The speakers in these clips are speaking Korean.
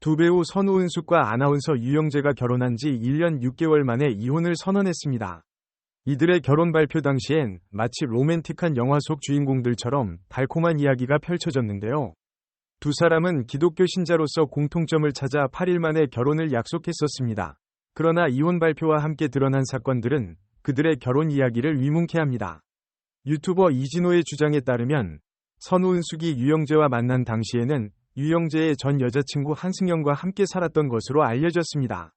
두 배우 선우은숙과 아나운서 유영재가 결혼한 지 1년 6개월 만에 이혼을 선언했습니다. 이들의 결혼 발표 당시엔 마치 로맨틱한 영화 속 주인공들처럼 달콤한 이야기가 펼쳐졌는데요. 두 사람은 기독교 신자로서 공통점을 찾아 8일 만에 결혼을 약속했었습니다. 그러나 이혼 발표와 함께 드러난 사건들은 그들의 결혼 이야기를 위문케 합니다. 유튜버 이진호의 주장에 따르면 선우은숙이 유영재와 만난 당시에는 유영재의 전 여자친구 한승연과 함께 살았던 것으로 알려졌습니다.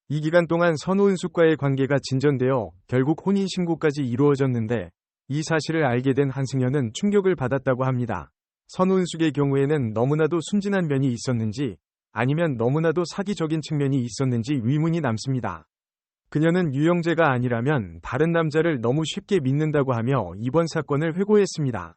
이 기간 동안 선우은숙과의 관계가 진전되어 결국 혼인신고까지 이루어졌는데 이 사실을 알게 된 한승연은 충격을 받았다고 합니다. 선우은숙의 경우에는 너무나도 순진한 면이 있었는지 아니면 너무나도 사기적인 측면이 있었는지 의문이 남습니다. 그녀는 유영재가 아니라면 다른 남자를 너무 쉽게 믿는다고 하며 이번 사건을 회고했습니다.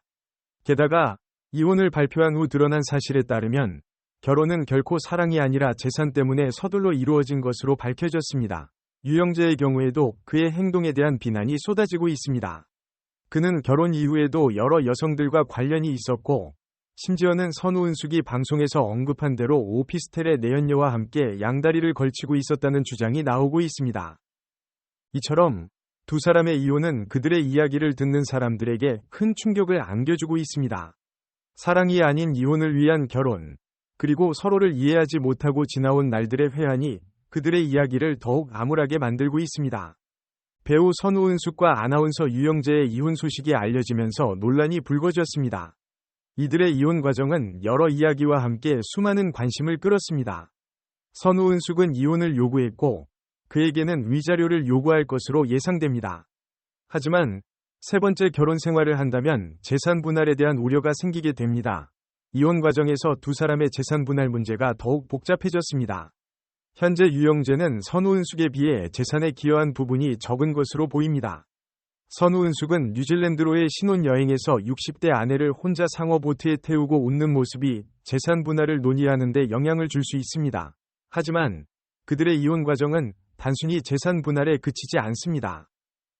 게다가 이혼을 발표한 후 드러난 사실에 따르면 결혼은 결코 사랑이 아니라 재산 때문에 서둘러 이루어진 것으로 밝혀졌습니다. 유영재의 경우에도 그의 행동에 대한 비난이 쏟아지고 있습니다. 그는 결혼 이후에도 여러 여성들과 관련이 있었고 심지어는 선우은숙이 방송에서 언급한 대로 오피스텔의 내연녀와 함께 양다리를 걸치고 있었다는 주장이 나오고 있습니다. 이처럼 두 사람의 이혼은 그들의 이야기를 듣는 사람들에게 큰 충격을 안겨주고 있습니다. 사랑이 아닌 이혼을 위한 결혼, 그리고 서로를 이해하지 못하고 지나온 날들의 회한이 그들의 이야기를 더욱 암울하게 만들고 있습니다. 배우 선우은숙과 아나운서 유영재의 이혼 소식이 알려지면서 논란이 불거졌습니다. 이들의 이혼 과정은 여러 이야기와 함께 수많은 관심을 끌었습니다. 선우은숙은 이혼을 요구했고 그에게는 위자료를 요구할 것으로 예상됩니다. 하지만 세 번째 결혼 생활을 한다면 재산 분할에 대한 우려가 생기게 됩니다. 이혼 과정에서 두 사람의 재산 분할 문제가 더욱 복잡해졌습니다. 현재 유영재는 선우은숙에 비해 재산에 기여한 부분이 적은 것으로 보입니다. 선우은숙은 뉴질랜드로의 신혼여행에서 60대 아내를 혼자 상어보트에 태우고 웃는 모습이 재산 분할을 논의하는 데 영향을 줄 수 있습니다. 하지만 그들의 이혼 과정은 단순히 재산 분할에 그치지 않습니다.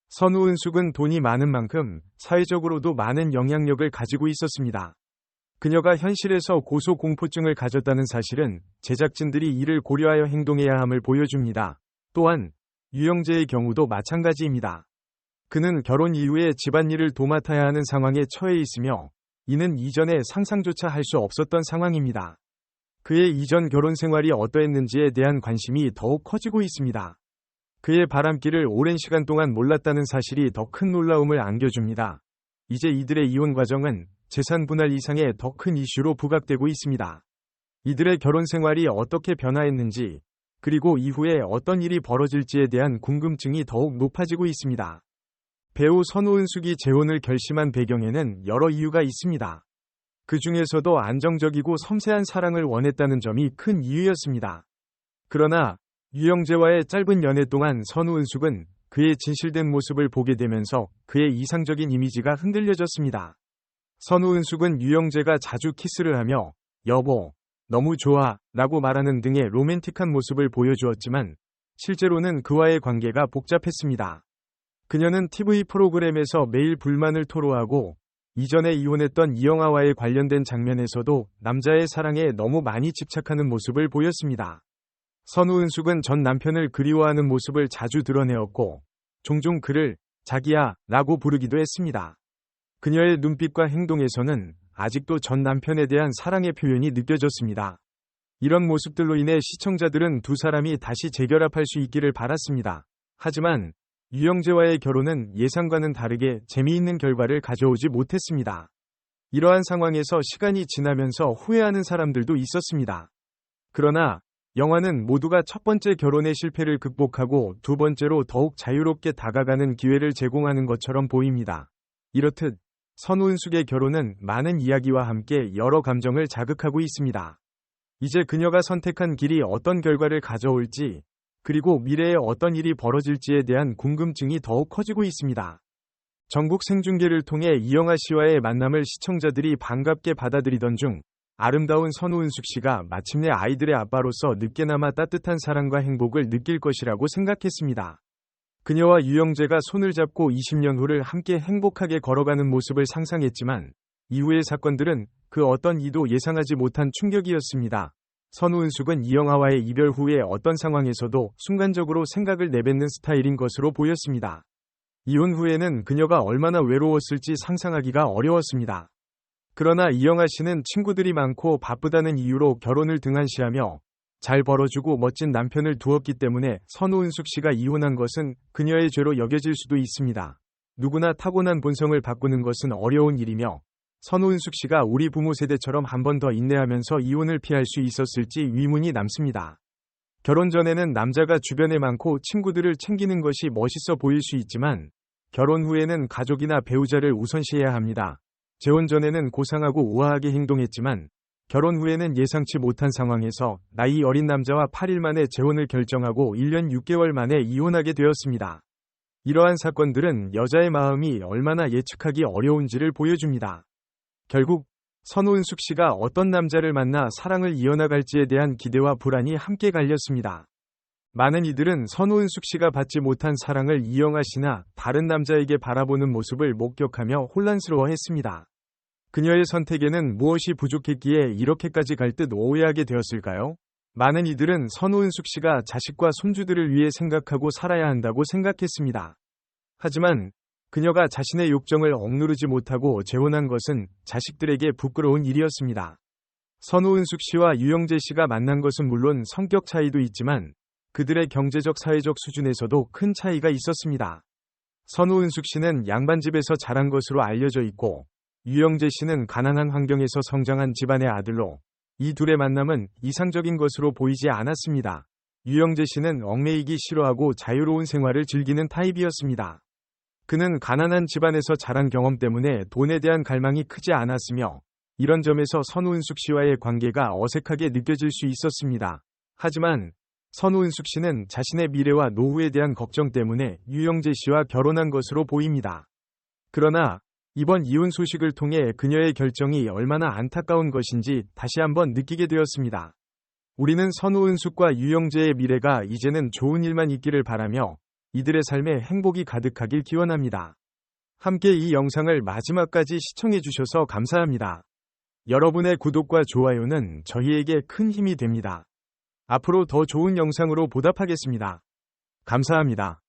선우은숙은 돈이 많은 만큼 사회적으로도 많은 영향력을 가지고 있었습니다. 그녀가 현실에서 고소공포증을 가졌다는 사실은 제작진들이 이를 고려하여 행동해야 함을 보여줍니다. 또한 유영재의 경우도 마찬가지입니다. 그는 결혼 이후에 집안일을 도맡아야 하는 상황에 처해 있으며 이는 이전에 상상조차 할 수 없었던 상황입니다. 그의 이전 결혼 생활이 어떠했는지에 대한 관심이 더욱 커지고 있습니다. 그의 바람길을 오랜 시간 동안 몰랐다는 사실이 더 큰 놀라움을 안겨줍니다. 이제 이들의 이혼 과정은 재산 분할 이상의 더 큰 이슈로 부각되고 있습니다. 이들의 결혼 생활이 어떻게 변화했는지, 그리고 이후에 어떤 일이 벌어질지에 대한 궁금증이 더욱 높아지고 있습니다. 배우 선우은숙이 재혼을 결심한 배경에는 여러 이유가 있습니다. 그 중에서도 안정적이고 섬세한 사랑을 원했다는 점이 큰 이유였습니다. 그러나 유영재와의 짧은 연애 동안 선우은숙은 그의 진실된 모습을 보게 되면서 그의 이상적인 이미지가 흔들려졌습니다. 선우은숙은 유영재가 자주 키스를 하며 여보, 너무 좋아 라고 말하는 등의 로맨틱한 모습을 보여주었지만 실제로는 그와의 관계가 복잡했습니다. 그녀는 TV 프로그램에서 매일 불만을 토로하고 이전에 이혼했던 이영아와의 관련된 장면에서도 남자의 사랑에 너무 많이 집착하는 모습을 보였습니다. 선우은숙은 전 남편을 그리워하는 모습을 자주 드러내었고 종종 그를 자기야 라고 부르기도 했습니다. 그녀의 눈빛과 행동에서는 아직도 전 남편에 대한 사랑의 표현이 느껴졌습니다. 이런 모습들로 인해 시청자들은 두 사람이 다시 재결합할 수 있기를 바랐습니다. 하지만 유영재와의 결혼은 예상과는 다르게 재미있는 결과를 가져오지 못했습니다. 이러한 상황에서 시간이 지나면서 후회하는 사람들도 있었습니다. 그러나 영화는 모두가 첫 번째 결혼의 실패를 극복하고 두 번째로 더욱 자유롭게 다가가는 기회를 제공하는 것처럼 보입니다. 이렇듯 선우은숙의 결혼은 많은 이야기와 함께 여러 감정을 자극하고 있습니다. 이제 그녀가 선택한 길이 어떤 결과를 가져올지, 그리고 미래에 어떤 일이 벌어질지에 대한 궁금증이 더욱 커지고 있습니다. 전국 생중계를 통해 이영아 씨와의 만남을 시청자들이 반갑게 받아들이던 중 아름다운 선우은숙 씨가 마침내 아이들의 아빠로서 늦게나마 따뜻한 사랑과 행복을 느낄 것이라고 생각했습니다. 그녀와 유영재가 손을 잡고 20년 후를 함께 행복하게 걸어가는 모습을 상상했지만 이후의 사건들은 그 어떤 이도 예상하지 못한 충격이었습니다. 선우은숙은 이영하와의 이별 후에 어떤 상황에서도 순간적으로 생각을 내뱉는 스타일인 것으로 보였습니다. 이혼 후에는 그녀가 얼마나 외로웠을지 상상하기가 어려웠습니다. 그러나 이영하 씨는 친구들이 많고 바쁘다는 이유로 결혼을 등한시하며 잘 벌어주고 멋진 남편을 두었기 때문에 선우은숙 씨가 이혼한 것은 그녀의 죄로 여겨질 수도 있습니다. 누구나 타고난 본성을 바꾸는 것은 어려운 일이며 선우은숙 씨가 우리 부모 세대처럼 한 번 더 인내하면서 이혼을 피할 수 있었을지 의문이 남습니다. 결혼 전에는 남자가 주변에 많고 친구들을 챙기는 것이 멋있어 보일 수 있지만 결혼 후에는 가족이나 배우자를 우선시해야 합니다. 재혼 전에는 고상하고 우아하게 행동했지만 결혼 후에는 예상치 못한 상황에서 나이 어린 남자와 8일 만에 재혼을 결정하고 1년 6개월 만에 이혼하게 되었습니다. 이러한 사건들은 여자의 마음이 얼마나 예측하기 어려운지를 보여줍니다. 결국 선우은숙 씨가 어떤 남자를 만나 사랑을 이어나갈지에 대한 기대와 불안이 함께 갈렸습니다. 많은 이들은 선우은숙 씨가 받지 못한 사랑을 이영하 씨나 다른 남자에게 바라보는 모습을 목격하며 혼란스러워했습니다. 그녀의 선택에는 무엇이 부족했기에 이렇게까지 갈 듯 오해하게 되었을까요? 많은 이들은 선우은숙 씨가 자식과 손주들을 위해 생각하고 살아야 한다고 생각했습니다. 하지만 그녀가 자신의 욕정을 억누르지 못하고 재혼한 것은 자식들에게 부끄러운 일이었습니다. 선우은숙 씨와 유영재 씨가 만난 것은 물론 성격 차이도 있지만 그들의 경제적 사회적 수준에서도 큰 차이가 있었습니다. 선우은숙 씨는 양반집에서 자란 것으로 알려져 있고 유영재 씨는 가난한 환경에서 성장한 집안의 아들로 이 둘의 만남은 이상적인 것으로 보이지 않았습니다. 유영재 씨는 얽매이기 싫어하고 자유로운 생활을 즐기는 타입이었습니다. 그는 가난한 집안에서 자란 경험 때문에 돈에 대한 갈망이 크지 않았으며 이런 점에서 선우은숙 씨와의 관계가 어색하게 느껴질 수 있었습니다. 하지만 선우은숙 씨는 자신의 미래와 노후에 대한 걱정 때문에 유영재 씨와 결혼한 것으로 보입니다. 그러나 이번 이혼 소식을 통해 그녀의 결정이 얼마나 안타까운 것인지 다시 한번 느끼게 되었습니다. 우리는 선우은숙과 유영재의 미래가 이제는 좋은 일만 있기를 바라며 이들의 삶에 행복이 가득하길 기원합니다. 함께 이 영상을 마지막까지 시청해 주셔서 감사합니다. 여러분의 구독과 좋아요는 저희에게 큰 힘이 됩니다. 앞으로 더 좋은 영상으로 보답하겠습니다. 감사합니다.